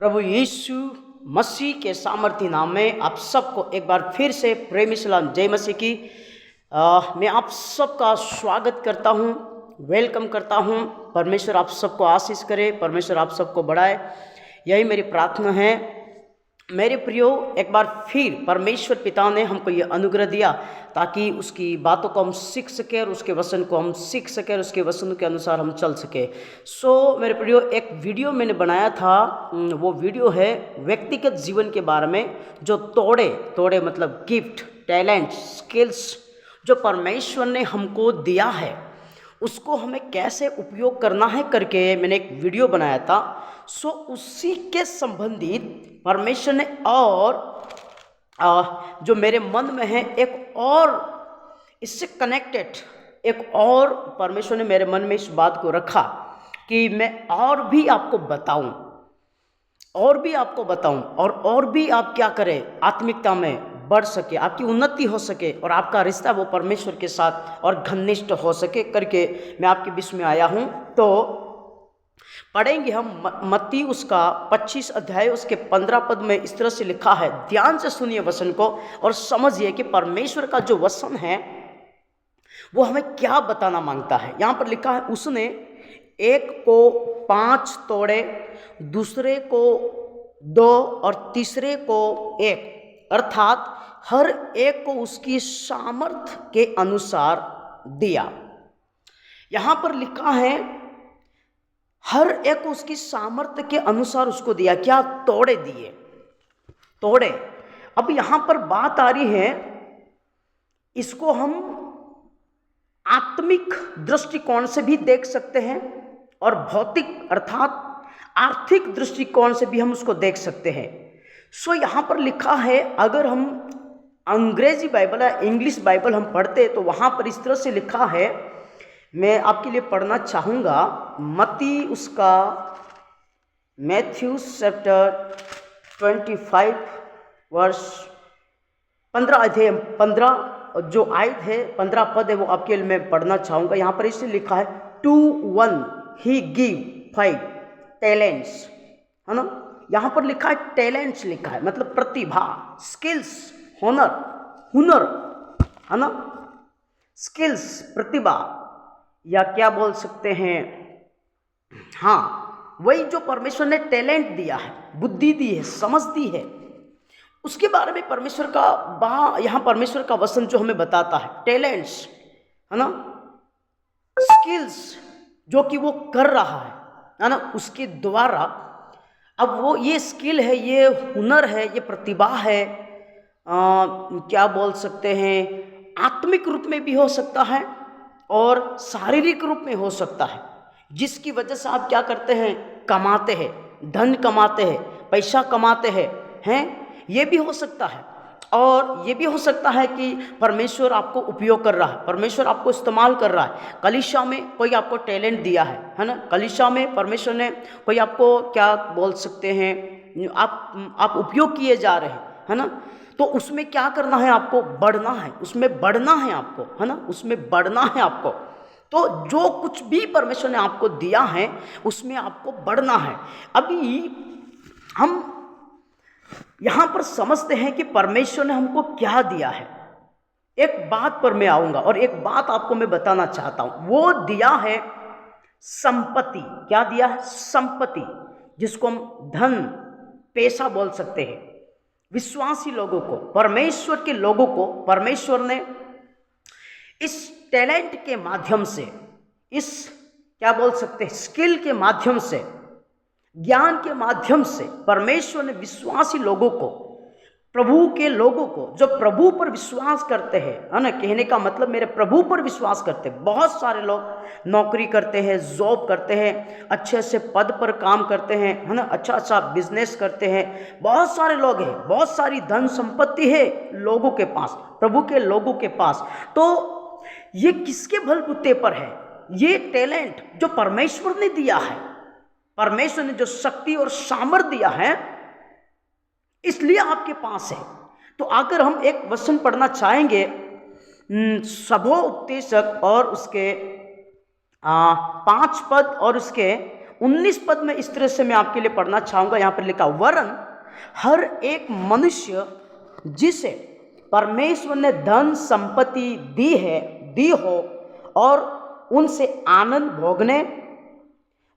प्रभु यीशु मसीह के सामर्थ्य नाम में आप सबको एक बार फिर से प्रेमी सलाम जय मसीह की। मैं आप सबका स्वागत करता हूं, वेलकम करता हूं। परमेश्वर आप सबको आशीष करे, परमेश्वर आप सबको बढ़ाए, यही मेरी प्रार्थना है। मेरे प्रियो, एक बार फिर परमेश्वर पिता ने हमको ये अनुग्रह दिया ताकि उसकी बातों को हम सीख सके और उसके वचन को हम सीख सके और उसके वचन के अनुसार हम चल सके। मेरे प्रियो, एक वीडियो मैंने बनाया था। वो वीडियो है व्यक्तिगत जीवन के बारे में, जो तोड़े मतलब गिफ्ट, टैलेंट, स्किल्स जो परमेश्वर ने हमको दिया है उसको हमें कैसे उपयोग करना है करके मैंने एक वीडियो बनाया था। उसी के संबंधित परमेश्वर ने और जो मेरे मन में है एक और इससे कनेक्टेड एक और परमेश्वर ने मेरे मन में इस बात को रखा कि मैं और भी आपको बताऊं और भी आप क्या करें, आत्मिकता में बढ़ सके, आपकी उन्नति हो सके और आपका रिश्ता वो परमेश्वर के साथ और घनिष्ठ हो सके करके मैं आपके बीच में आया हूं। तो पढ़ेंगे हम मत्ती उसका 25 अध्याय उसके 15 पद में इस तरह से लिखा है। ध्यान से सुनिए वचन को और समझिए कि परमेश्वर का जो वचन है वो हमें क्या बताना मांगता है। यहाँ पर लिखा है, उसने एक को 5 तोड़े, दूसरे को 2 और तीसरे को 1, अर्थात हर एक को उसकी सामर्थ्य के अनुसार दिया। यहाँ पर लिखा है हर एक को उसकी सामर्थ्य के अनुसार उसको दिया। क्या? तोड़े। अब यहाँ पर बात आ रही है, इसको हम आत्मिक दृष्टिकोण से भी देख सकते हैं और भौतिक अर्थात आर्थिक दृष्टिकोण से भी हम उसको देख सकते हैं। यहाँ पर लिखा है, अगर हम अंग्रेजी बाइबल या इंग्लिश बाइबल हम पढ़ते तो वहाँ पर इस तरह से लिखा है, मैं आपके लिए पढ़ना चाहूँगा। मत्ती उसका मैथ्यू चैप्टर 25 वर्स 15 अध्याय 15 जो आयत है 15 पद है वो आपके लिए मैं पढ़ना चाहूँगा। यहाँ पर इसलिए लिखा है, 2 1 ही गिव 5 टैलेंट्स, है ना। यहाँ पर लिखा है टैलेंट्स, लिखा है मतलब प्रतिभा, स्किल्स, हुनर, है ना। स्किल्स, प्रतिभा, या क्या बोल सकते हैं, हाँ वही जो परमेश्वर ने टैलेंट दिया है, बुद्धि दी है, समझ दी है, उसके बारे में परमेश्वर का यहाँ परमेश्वर का वचन जो हमें बताता है। टैलेंट्स, है ना, स्किल्स जो कि वो कर रहा है ना, उसके द्वारा अब वो ये स्किल है, ये हुनर है, ये प्रतिभा है, क्या बोल सकते हैं, आत्मिक रूप में भी हो सकता है और शारीरिक रूप में हो सकता है, जिसकी वजह से आप क्या करते हैं, कमाते हैं, धन कमाते हैं, पैसा कमाते हैं, ये भी हो सकता है। और ये भी हो सकता है कि परमेश्वर आपको उपयोग कर रहा है, परमेश्वर आपको इस्तेमाल कर रहा है। कलीसिया में कोई आपको टैलेंट दिया है ना, कलीसिया में परमेश्वर ने कोई आपको क्या बोल सकते हैं, आप उपयोग किए जा रहे हैं, है ना। तो उसमें क्या करना है, आपको बढ़ना है, उसमें बढ़ना है आपको, है ना, उसमें बढ़ना है आपको। तो जो कुछ भी परमेश्वर ने आपको दिया है उसमें आपको बढ़ना है। अभी हम यहां पर समझते हैं कि परमेश्वर ने हमको क्या दिया है। एक बात पर मैं आऊंगा और एक बात आपको मैं बताना चाहता हूं। वो दिया है संपत्ति। क्या दिया है? संपत्ति, जिसको हम धन, पैसा बोल सकते हैं। विश्वासी लोगों को, परमेश्वर के लोगों को परमेश्वर ने इस टैलेंट के माध्यम से, इस क्या बोल सकते हैं, स्किल के माध्यम से, ज्ञान के माध्यम से परमेश्वर ने विश्वासी लोगों को, प्रभु के लोगों को, जो प्रभु पर विश्वास करते हैं, है ना, कहने का मतलब मेरे प्रभु पर विश्वास करते हैं। बहुत सारे लोग नौकरी करते हैं, जॉब करते हैं, अच्छे पद पर काम करते हैं, है ना, अच्छा बिजनेस करते हैं। बहुत सारे लोग हैं, बहुत सारी धन संपत्ति है लोगों के पास, प्रभु के लोगों के पास। तो ये किसके बलबूते पर है? ये टैलेंट जो परमेश्वर ने दिया है, परमेश्वर ने जो शक्ति और सामर्थ्य दिया है, इसलिए आपके पास है। तो अगर हम एक वचन पढ़ना चाहेंगे, सबोपदेशक और उसके 5 पद और उसके 19 पद में इस तरह से मैं आपके लिए पढ़ना चाहूंगा। यहां पर लिखा, वरन हर एक मनुष्य जिसे परमेश्वर ने धन संपत्ति दी हो और उनसे आनंद भोगने,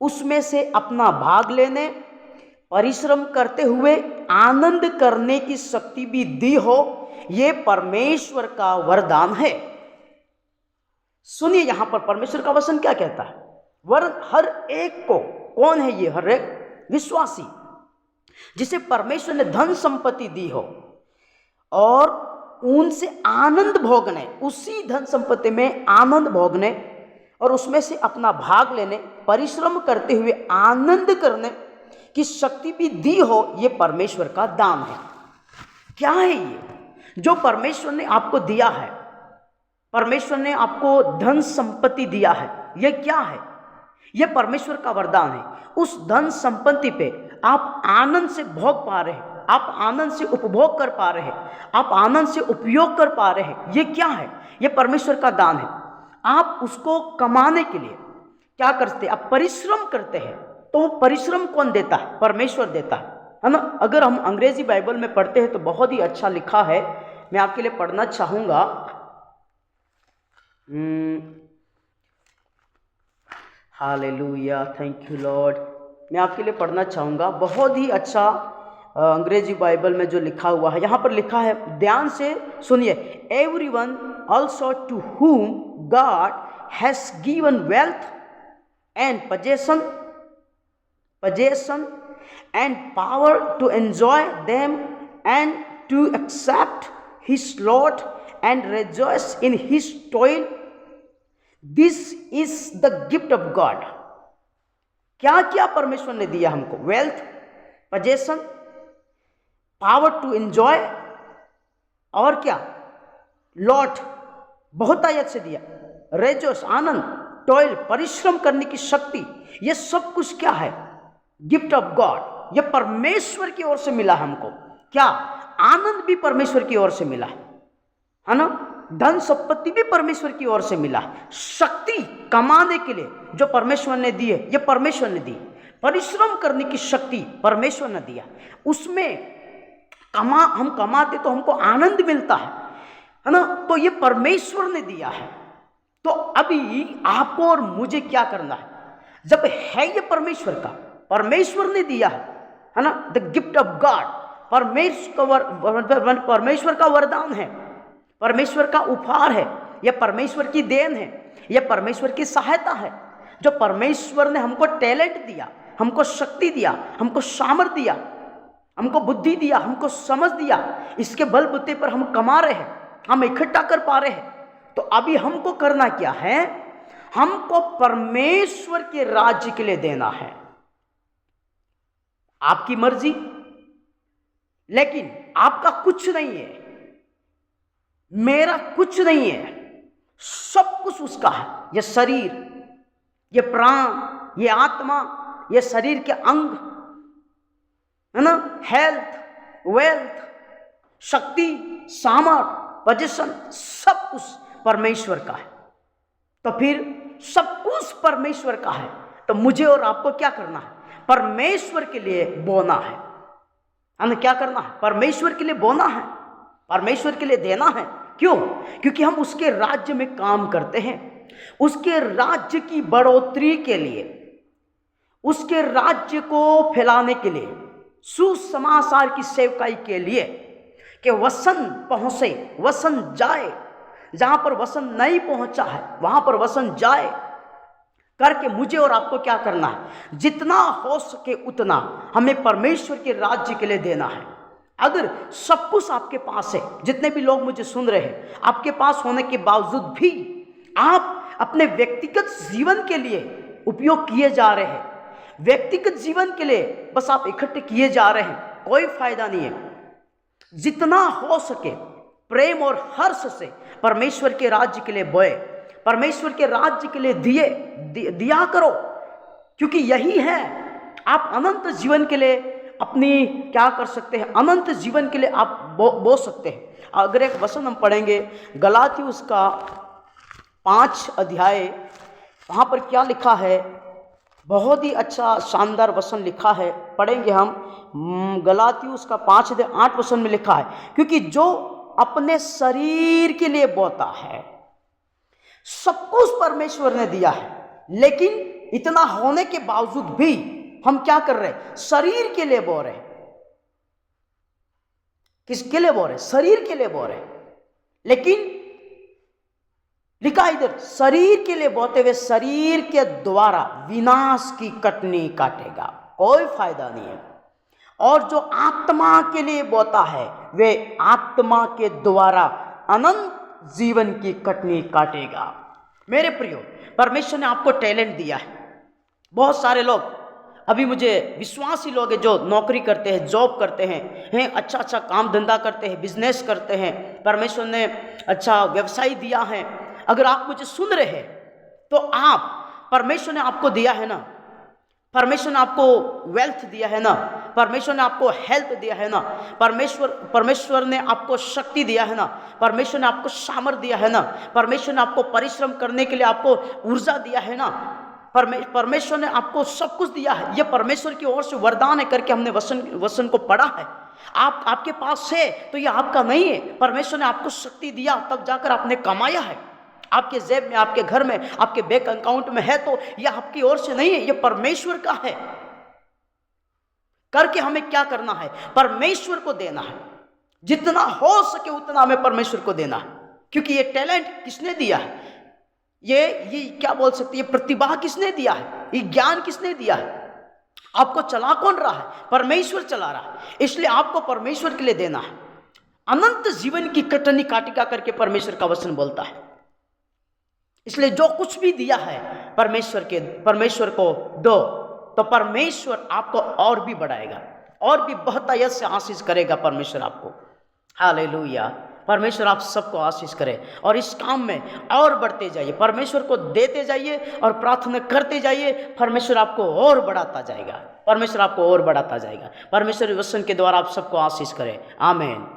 उसमें से अपना भाग लेने, परिश्रम करते हुए आनंद करने की शक्ति भी दी हो, ये परमेश्वर का वरदान है। सुनिए यहां पर परमेश्वर का वचन क्या कहता है। वरन हर एक को, कौन है ये हर एक? विश्वासी, जिसे परमेश्वर ने धन संपत्ति दी हो और उनसे आनंद भोगने, उसी धन संपत्ति में आनंद भोगने और उसमें से अपना भाग लेने, परिश्रम करते हुए आनंद करने की शक्ति भी दी हो, ये परमेश्वर का दान है। क्या है ये जो परमेश्वर ने आपको दिया है? परमेश्वर ने आपको धन संपत्ति दिया है, ये क्या है? ये परमेश्वर का वरदान है। उस धन संपत्ति पे आप आनंद से भोग पा रहे हैं, आप आनंद से उपभोग कर पा रहे हैं, आप आनंद से उपयोग कर पा रहे हैं। ये क्या है? ये परमेश्वर का दान है। आप उसको कमाने के लिए क्या करते हैं? आप परिश्रम करते हैं। तो वो परिश्रम कौन देता है? परमेश्वर देता है ना। अगर हम अंग्रेजी बाइबल में पढ़ते हैं तो बहुत ही अच्छा लिखा है, मैं आपके लिए पढ़ना चाहूंगा। Hallelujah, thank you Lord. मैं आपके लिए पढ़ना चाहूंगा, बहुत ही अच्छा अंग्रेजी बाइबल में जो लिखा हुआ है। यहां पर लिखा है, ध्यान से सुनिए, everyone also to whom God has given wealth and possession and power to enjoy them and to accept his lot and rejoice in his toil, this is the gift of God। क्या क्या परमेश्वर ने दिया हमको? Wealth, possession, power to enjoy, और क्या? Lot, बहुत आयत से दिया, रेजोस, आनंद, टॉयल, परिश्रम करने की शक्ति। ये सब कुछ क्या है? Gift of God. ये परमेश्वर की ओर से मिला हमको। क्या? आनंद भी परमेश्वर की ओर से मिला है ना। धन संपत्ति भी परमेश्वर की ओर से मिला। शक्ति कमाने के लिए जो परमेश्वर ने दी है, ये परमेश्वर ने दी। परिश्रम करने की शक्ति परमेश्वर ने दिया। उसमें हम कमाते तो हमको आनंद मिलता है ना। तो ये परमेश्वर ने दिया है। तो अभी आपको और मुझे क्या करना है? जब है ये परमेश्वर का, परमेश्वर ने दिया है ना, द गिफ्ट ऑफ गॉड, परमेश्वर का वरदान है, परमेश्वर का उपहार है, यह परमेश्वर की देन है, यह परमेश्वर की सहायता है। जो परमेश्वर ने हमको टैलेंट दिया, हमको शक्ति दिया, हमको सामर्थ्य दिया, हमको बुद्धि दिया, हमको समझ दिया, इसके बलबूते पर हम कमा रहे हैं, हम इकट्ठा कर पा रहे हैं। तो अभी हमको करना क्या है? हमको परमेश्वर के राज्य के लिए देना है। आपकी मर्जी, लेकिन आपका कुछ नहीं है, मेरा कुछ नहीं है, सब कुछ उसका है। ये शरीर, ये प्राण, ये आत्मा, ये शरीर के अंग है ना, हेल्थ, वेल्थ, शक्ति, सामर्थ, पोजीशन, सब कुछ परमेश्वर का है। तो फिर सब कुछ परमेश्वर का है, तो मुझे और आपको क्या करना है? परमेश्वर के लिए बोना है। हमें क्या करना है? परमेश्वर के लिए बोना है, परमेश्वर के लिए देना है। क्यों? क्योंकि हम उसके राज्य में काम करते हैं, उसके राज्य की बढ़ोतरी के लिए, उसके राज्य को फैलाने के लिए, सुसमाचार की सेवकाई के लिए, कि वचन पहुंचे, वचन जाए, जहां पर वचन नहीं पहुंचा है वहां पर वचन जाए करके मुझे और आपको क्या करना है? जितना हो सके उतना हमें परमेश्वर के राज्य के लिए देना है। अगर सब कुछ आपके पास है, जितने भी लोग मुझे सुन रहे हैं, आपके पास होने के बावजूद भी आप अपने व्यक्तिगत जीवन के लिए उपयोग किए जा रहे हैं, व्यक्तिगत जीवन के लिए बस आप इकट्ठे किए जा रहे हैं, कोई फायदा नहीं है। जितना हो सके प्रेम और हर्ष से परमेश्वर के राज्य के लिए बोए, परमेश्वर के राज्य के लिए दिया करो, क्योंकि यही है आप अनंत जीवन के लिए अपनी क्या कर सकते हैं? अनंत जीवन के लिए आप बो सकते हैं। अगर एक वचन हम पढ़ेंगे गलातियुस का 5 अध्याय, वहां पर क्या लिखा है? बहुत ही अच्छा शानदार वचन लिखा है, पढ़ेंगे हम। गलातियुस का 5:8 वचन में लिखा है, क्योंकि जो अपने शरीर के लिए बोता है सब कुछ परमेश्वर ने दिया है, लेकिन इतना होने के बावजूद भी हम क्या कर रहे हैं? शरीर के लिए बो रहे हैं। किसके लिए बो रहे? शरीर के लिए बो रहे। लेकिन लिखा इधर, शरीर के लिए बोते हुए शरीर के द्वारा विनाश की कटनी काटेगा, कोई फायदा नहीं है। और जो आत्मा के लिए बोता है वे आत्मा के द्वारा अनंत जीवन की कटनी काटेगा। मेरे प्रियो, परमेश्वर ने आपको टैलेंट दिया है। बहुत सारे लोग, अभी मुझे विश्वासी लोग हैं जो नौकरी करते हैं, जॉब करते हैं, अच्छा अच्छा काम धंधा करते हैं, बिजनेस करते हैं, परमेश्वर ने अच्छा व्यवसाय दिया है। अगर आप मुझे सुन रहे हैं तो आप, परमेश्वर ने आपको दिया है ना, परमेश्वर ने आपको वेल्थ दिया है ना, परमेश्वर ने आपको हेल्थ दिया है ना, परमेश्वर ने आपको शक्ति दिया है ना, परमेश्वर ने आपको सामर्थ्य दिया है ना, परमेश्वर ने आपको परिश्रम करने के लिए आपको ऊर्जा दिया है ना, परमेश्वर ने आपको सब कुछ दिया है। यह परमेश्वर की ओर से वरदान है करके हमने वचन को पढ़ा है। आपके पास है तो यह आपका नहीं है। परमेश्वर ने आपको शक्ति दिया तब जाकर आपने कमाया है। आपके जेब में, आपके घर में, आपके बैंक अकाउंट में है तो यह आपकी ओर से नहीं है, यह परमेश्वर का है। करके हमें क्या करना है? परमेश्वर को देना है। जितना हो सके उतना हमें परमेश्वर को देना है। क्योंकि ये टैलेंट किसने दिया है? ये क्या बोल सकते हैं, ये प्रतिभा किसने दिया है? ये ज्ञान किसने दिया है? आपको चला कौन रहा है? परमेश्वर चला रहा है। इसलिए आपको परमेश्वर के लिए देना है। अनंत जीवन की कटनी काटिका करके परमेश्वर का वचन बोलता है। इसलिए जो कुछ भी दिया है परमेश्वर को दो, तो परमेश्वर आपको और भी बढ़ाएगा, और भी बहुतायत से आशीष करेगा परमेश्वर आपको। हालेलुया। परमेश्वर आप सबको आशीष करे और इस काम में और बढ़ते जाइए, परमेश्वर को देते जाइए और प्रार्थना करते जाइए। परमेश्वर आपको और बढ़ाता जाएगा, परमेश्वर आपको और बढ़ाता जाएगा। परमेश्वर वचन के द्वारा आप सबको आशीष करे। आमीन।